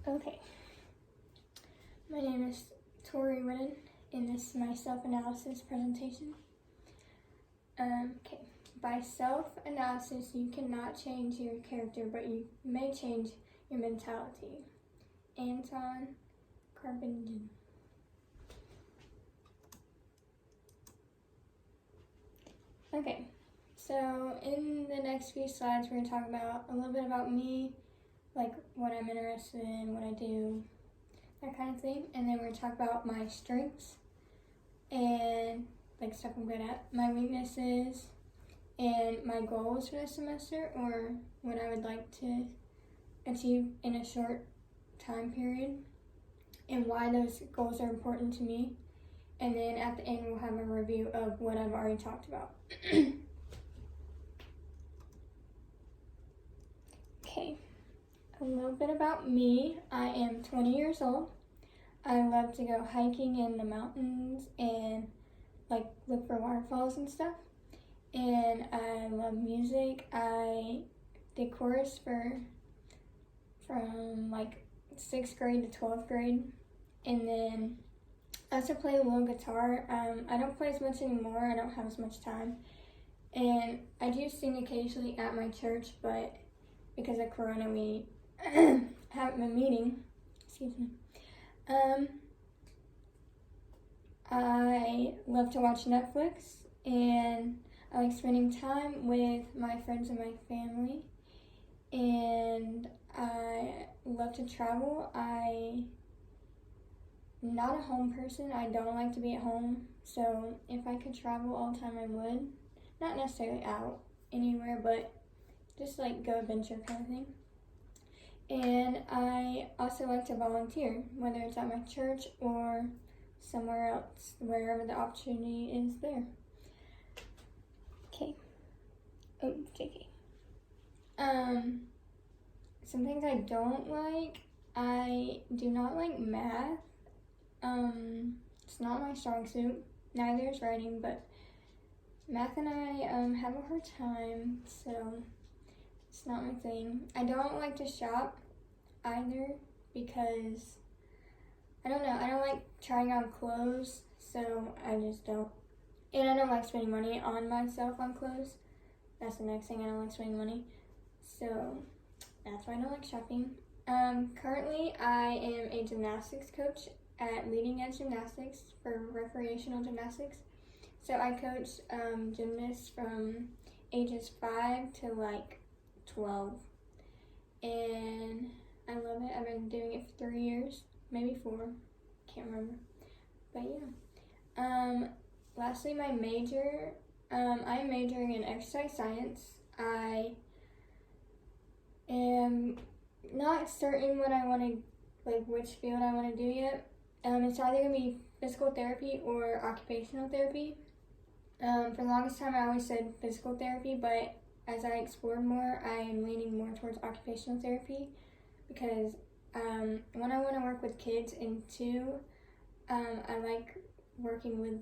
Okay, my name is Tori Whitten, and this is my self-analysis presentation. Okay, by self-analysis, you cannot change your character, but you may change your mentality. Anton Carpenter. Okay, so in the next few slides, we're going to talk about a little bit about me, like what I'm interested in, what I do, that kind of thing. And then we're going to talk about my strengths and like stuff I'm good at, my weaknesses, and my goals for this semester, or what I would like to achieve in a short time period, and why those goals are important to me. And then at the end, we'll have a review of what I've already talked about. Okay, a little bit about me. I am 20 years old. I love to go hiking in the mountains and like look for waterfalls and stuff. And I love music. I did chorus from like 6th grade to 12th grade. And then I also play a little guitar. I don't play as much anymore. I don't have as much time. And I do sing occasionally at my church, but because of Corona, we haven't been meeting. Excuse me. I love to watch Netflix, and I like spending time with my friends and my family. And I love to travel. I'm not a home person. I don't like to be at home. So if I could travel all the time, I would. Not necessarily out anywhere, but just like go adventure kind of thing. And I also like to volunteer, whether it's at my church or somewhere else, wherever the opportunity is there. Okay. Oh, JK. Some things I don't like. I do not like math. It's not my strong suit. Neither is writing, but math and I have a hard time, so it's not my thing. I don't like to shop either because I don't know. I don't like trying on clothes, so I just don't. And I don't like spending money on myself on clothes. That's the next thing. I don't like spending money, so that's why I don't like shopping. Currently, I am a gymnastics coach at Leading Edge Gymnastics for recreational gymnastics. So I coach gymnasts from ages 5 to like 12, and I love it. I've been doing it for 3 years, maybe 4, can't remember, but yeah. Lastly, my major, I'm majoring in exercise science. I am not certain what I want to, like which field I want to do yet. It's either going to be physical therapy or occupational therapy. For the longest time, I always said physical therapy, but as I explored more, I am leaning more towards occupational therapy because one, I want to work with kids, and 2, I like working with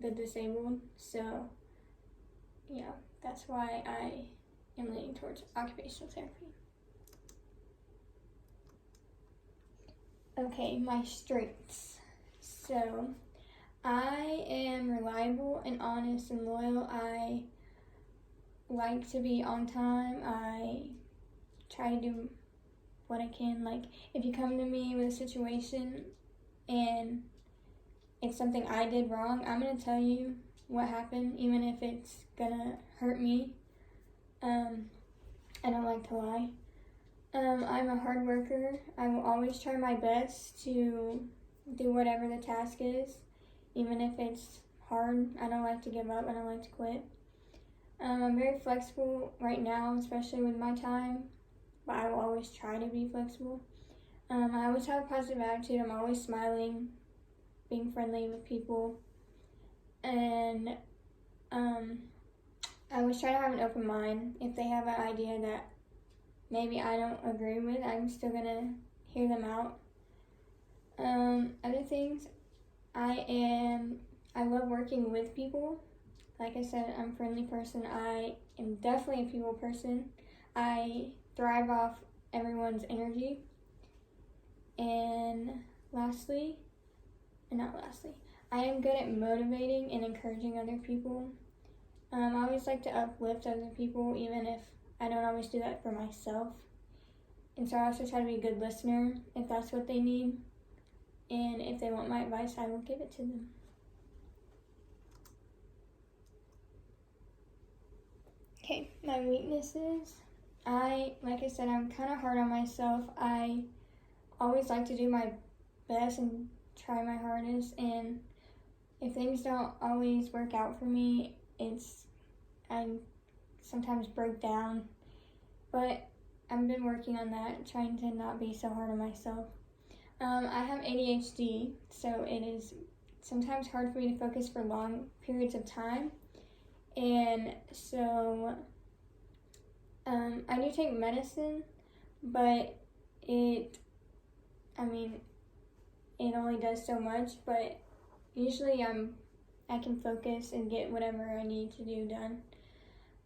the disabled. So yeah, that's why I am leaning towards occupational therapy. Okay, my strengths. So I am reliable and honest and loyal. I like to be on time. I try to do what I can. Like if you come to me with a situation and it's something I did wrong, I'm going to tell you what happened, even if it's going to hurt me. I don't like to lie. I'm a hard worker. I will always try my best to do whatever the task is, even if it's hard. I don't like to give up. I don't like to quit. I'm very flexible right now, especially with my time, but I will always try to be flexible. I always have a positive attitude. I'm always smiling, being friendly with people, and I always try to have an open mind. If they have an idea that maybe I don't agree with, I'm still gonna hear them out. Other things, I love working with people. Like I said, I'm a friendly person. I am definitely a people person. I thrive off everyone's energy. And I am good at motivating and encouraging other people. I always like to uplift other people, even if I don't always do that for myself. And so I also try to be a good listener if that's what they need. And if they want my advice, I will give it to them. Okay, my weaknesses. Like I said, I'm kind of hard on myself. I always like to do my best and try my hardest. And if things don't always work out for me, I sometimes break down. But I've been working on that, trying to not be so hard on myself. I have ADHD, so it is sometimes hard for me to focus for long periods of time. And so I do take medicine, but it only does so much, but usually I can focus and get whatever I need to do done.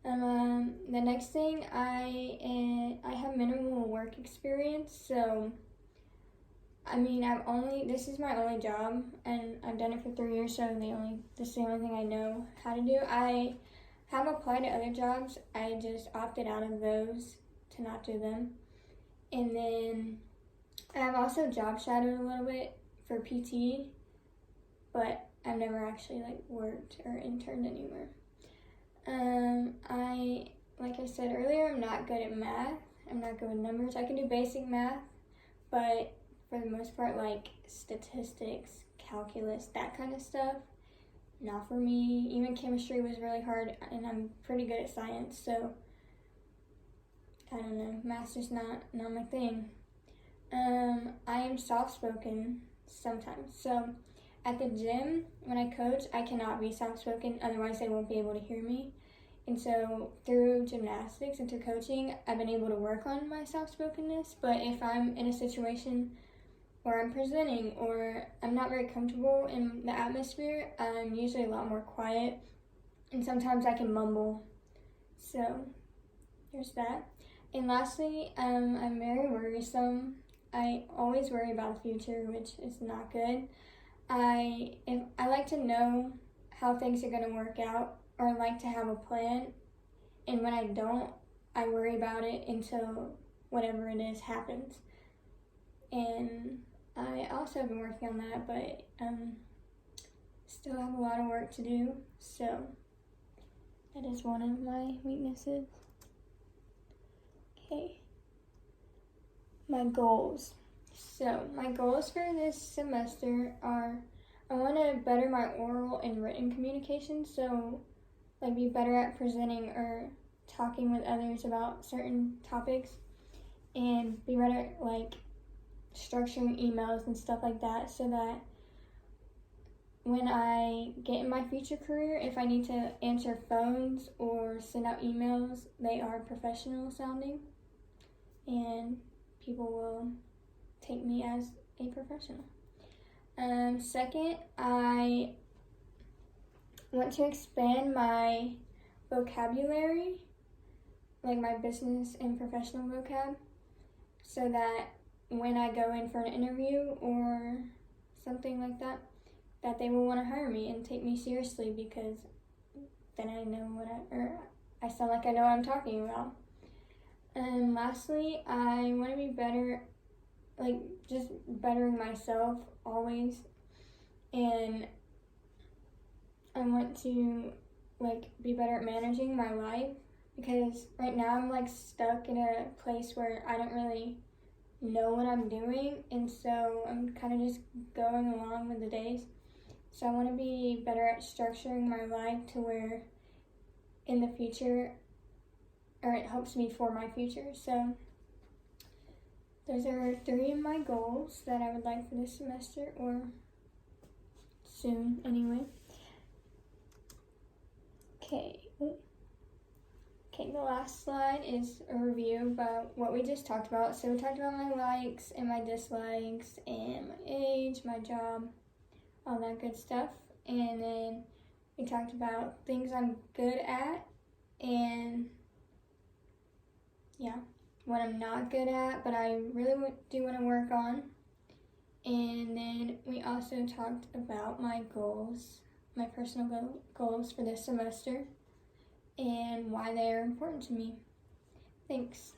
The next thing, I have minimal work experience, so this is my only job, and I've done it for 3 years, so this is the only thing I know how to do. I have applied to other jobs. I just opted out of those to not do them. And then I have also job shadowed a little bit for PT, but I've never actually worked or interned anywhere. Like I said earlier, I'm not good at math. I'm not good with numbers. I can do basic math, but for the most part, statistics, calculus, that kind of stuff, not for me. Even chemistry was really hard, and I'm pretty good at science, so I don't know. Math's just not my thing. I am soft-spoken sometimes. So at the gym, when I coach, I cannot be soft-spoken, otherwise they won't be able to hear me. And so through gymnastics and through coaching, I've been able to work on my soft-spokenness. But if I'm in a situation where I'm presenting or I'm not very comfortable in the atmosphere, I'm usually a lot more quiet. And sometimes I can mumble. So there's that. And lastly, I'm very worrisome. I always worry about the future, which is not good. I like to know how things are going to work out, or like to have a plan, and when I don't, I worry about it until whatever it is happens. And I also have been working on that, but still have a lot of work to do, so that is one of my weaknesses. Okay, my goals. So my goals for this semester are, I want to better my oral and written communication, so be better at presenting or talking with others about certain topics, and be better at structuring emails and stuff like that, so that when I get in my future career, if I need to answer phones or send out emails, they are professional sounding, and people will take me as a professional. Second, I want to expand my vocabulary, my business and professional vocab, so that when I go in for an interview or something like that, that they will want to hire me and take me seriously, because then I know I sound like I know what I'm talking about. And lastly, I want to be better, just bettering myself always, and I want to be better at managing my life, because right now I'm stuck in a place where I don't really know what I'm doing, and so I'm kind of just going along with the days. So I want to be better at structuring my life to where in the future, or it helps me for my future. So those are 3 of my goals that I would like for this semester, or soon anyway. Okay, the last slide is a review about what we just talked about. So we talked about my likes and my dislikes and my age, my job, all that good stuff. And then we talked about things I'm good at and what I'm not good at, but I really do want to work on. And then we also talked about my goals, my personal goals for this semester, and why they are important to me. Thanks.